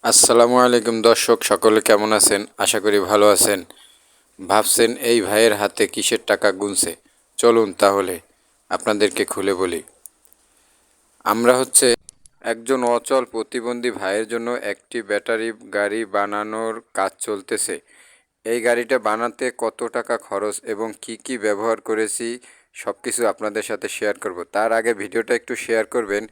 আসসালামু আলাইকুম দর্শক, সকলে কেমন আছেন? আশা করি ভালো আছেন। ভাবছেন এই ভাইয়ের হাতে কিসের টাকা গুনছে? চলুন তাহলে আপনাদেরকে খুলে বলি। আমরা একজন অচল প্রতিবন্ধী ভাইয়ের জন্য একটি ব্যাটারি গাড়ি বানানোর কাজ চলতেছে। এই গাড়িটা বানাতে কত টাকা খরচ এবং কি কি ব্যবহার করেছি সব কিছু আপনাদের সাথে শেয়ার করব। তার আগে ভিডিওটা একটু শেয়ার করবেন,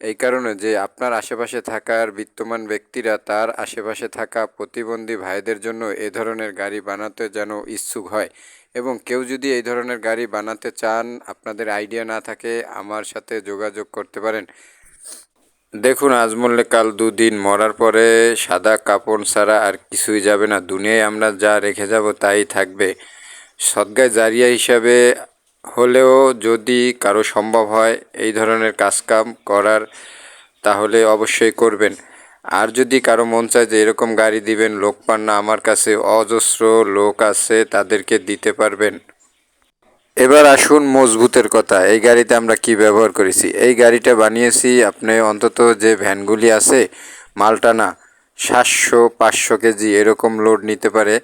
এই কারণে যে আপনার আশেপাশে থাকার বিত্তমান ব্যক্তিরা তার আশেপাশে থাকা প্রতিবন্ধী ভাইদের জন্য এ ধরনের গাড়ি বানাতে যেন ইচ্ছুক হয়। এবং কেউ যদি এই ধরনের গাড়ি বানাতে চান, আপনাদের আইডিয়া না থাকে, আমার সাথে যোগাযোগ করতে পারেন। দেখুন, আজ মরলে কাল দুদিন, মরার পরে সাদা কাপড় ছাড়া আর কিছুই যাবে না। দুনিয়ায় আমরা যা রেখে যাব তাই থাকবে। সদগায় জারিয়া হিসাবে হলেও যদি কারো সম্ভব হয় এই ধরনের কাজকাম করার, তাহলে অবশ্যই করবেন। আর যদি কারো মন চায় যে এরকম গাড়ি দিবেন, লোক পান না, আমার কাছে অজস্র লোক আছে, তাদেরকে দিতে পারবেন। এবার আসুন মজবুতের কথা। এই গাড়িতে আমরা কি ব্যবহার করেছি? এই গাড়িটা বানিয়েছি আপনি অন্তত যে ভ্যানগুলি আছে মালটানা 700-500 কেজি এরকম লোড নিতে পারে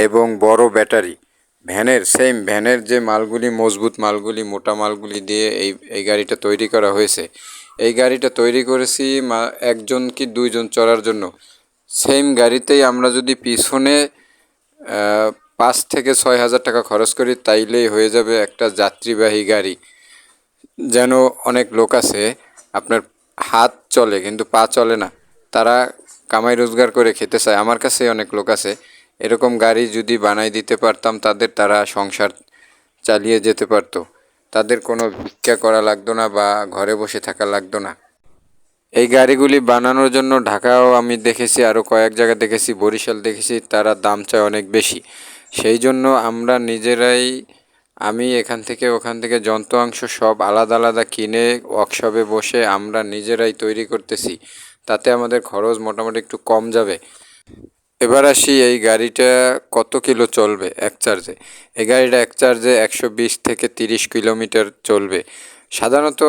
এবং বড় ব্যাটারি। ভ্যানের যে মালগুলি, মজবুত মালগুলি, মোটা মালগুলি দিয়ে এই গাড়িটা তৈরি করা হয়েছে। এই গাড়িটা তৈরি করেছি একজন কি দুইজন চড়ার জন্য। সেম গাড়িতেই আমরা যদি পিছনে 5 থেকে 6 হাজার টাকা খরচ করি, তাইলেই হয়ে যাবে একটা যাত্রীবাহী গাড়ি। যেন অনেক লোক আছে, আপনার হাত চলে কিন্তু পা চলে না, তারা কামাই রোজগার করে খেতে চায়। আমার কাছে অনেক লোক আছে, এরকম গাড়ি যদি বানাই দিতে পারতাম তাদের, তারা সংসার চালিয়ে যেতে পারতো। তাদের কোনো ভিক্ষা করা লাগতো না বা ঘরে বসে থাকা লাগতো না। এই গাড়িগুলি বানানোর জন্য ঢাকাও আমি দেখেছি, আরও কয়েক জায়গা দেখেছি, বরিশাল দেখেছি, তারা দাম চায় অনেক বেশি। সেই জন্য আমরা নিজেরাই, আমি এখান থেকে ওখান থেকে যন্ত্রাংশ সব আলাদা আলাদা কিনে ওয়ার্কশপে বসে আমরা নিজেরাই তৈরি করতেছি। তাতে আমাদের খরচ মোটামুটি একটু কম যাবে। এবার আসি, এই গাড়িটা কত কিলো চলবে এক চার্জে? এই গাড়িটা এক চার্জে 120 থেকে 30 কিলোমিটার চলবে। সাধারণত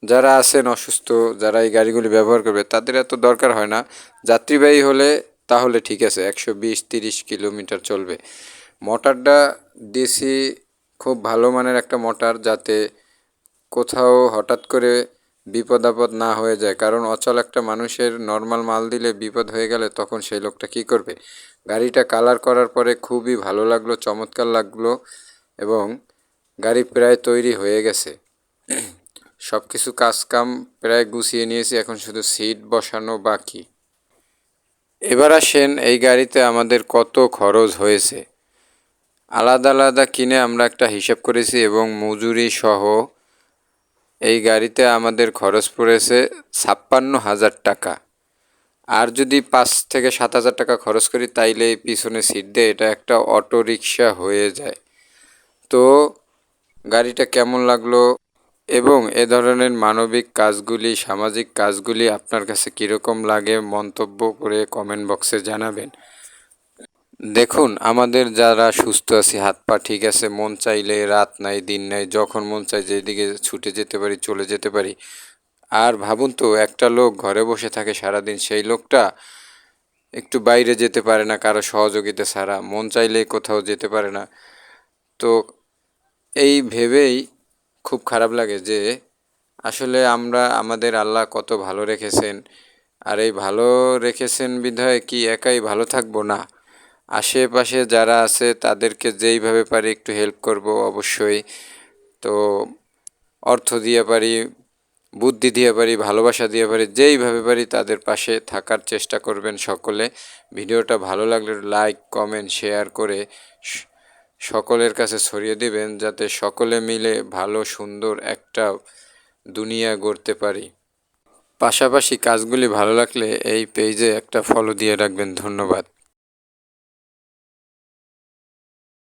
যারা আছেন অসুস্থ, যারা এই গাড়িগুলি ব্যবহার করবে, তাদের এত দরকার হয় না। যাত্রীবাহী হলে তাহলে ঠিক আছে, 120-30 কিলোমিটার চলবে। মোটরটা দিয়েছি খুব ভালো মানের একটা মোটর, যাতে কোথাও হঠাৎ করে বিপদ আপদ না হয়ে যায়। কারণ অচল একটা মানুষের নর্মাল মাল দিলে বিপদ হয়ে গেলে তখন সেই লোকটা কী করবে? গাড়িটা কালার করার পরে খুবই ভালো লাগলো, চমৎকার লাগলো এবং গাড়ি প্রায় তৈরি হয়ে গেছে। সব কিছু কাজকাম প্রায় গুছিয়ে নিয়েছি, এখন শুধু সিট বসানো বাকি। এবার আসেন, এই গাড়িতে আমাদের কত খরচ হয়েছে। আলাদা আলাদা কিনে আমরা একটা হিসাব করেছি এবং মজুরি সহ এই গাড়িতে আমাদের খরচ পড়েছে 56,000 টাকা। আর যদি 5 থেকে 7 হাজার টাকা খরচ করি, তাইলে এই পিছনে সিট দিয়ে এটা একটা অটো রিক্সা হয়ে যায়। তো গাড়িটা কেমন লাগলো এবং এ ধরনের মানবিক কাজগুলি, সামাজিক কাজগুলি আপনার কাছে কীরকম লাগে, মন্তব্য করে কমেন্ট বক্সে জানাবেন। দেখুন, আমাদের যারা সুস্থ আছি, হাত পা ঠিক আছে, মন চাইলে রাত নাই দিন নাই, যখন মন চায় যেদিকে ছুটে যেতে পারি, চলে যেতে পারি। আর ভাবুন তো, একটা লোক ঘরে বসে থাকে সারাদিন, সেই লোকটা একটু বাইরে যেতে পারে না কারো সহযোগিতা ছাড়া, মন চাইলেই কোথাও যেতে পারে না। তো এই ভেবেই খুব খারাপ লাগে যে আসলে আমাদের আল্লাহ কত ভালো রেখেছেন। আর এই ভালো রেখেছেন বিধায় কি একাই ভালো থাকবো? না, আশেপাশে যারা আছে তাদেরকে যেইভাবে পারি একটু হেল্প করব অবশ্যই। তো অর্থ দিয়ে পারি, বুদ্ধি দিয়ে পারি, ভালোবাসা দিয়ে পারি, যেইভাবে পারি তাদের পাশে থাকার চেষ্টা করবেন সকলে। ভিডিওটা ভালো লাগলে লাইক, কমেন্ট, শেয়ার করে সকলের কাছে ছড়িয়ে দিবেন, যাতে সকলে মিলে ভালো সুন্দর একটা দুনিয়া গড়তে পারি। পাশাপাশি কাজগুলি ভালো লাগলে এই পেজে একটা ফলো দিয়ে রাখবেন। ধন্যবাদ।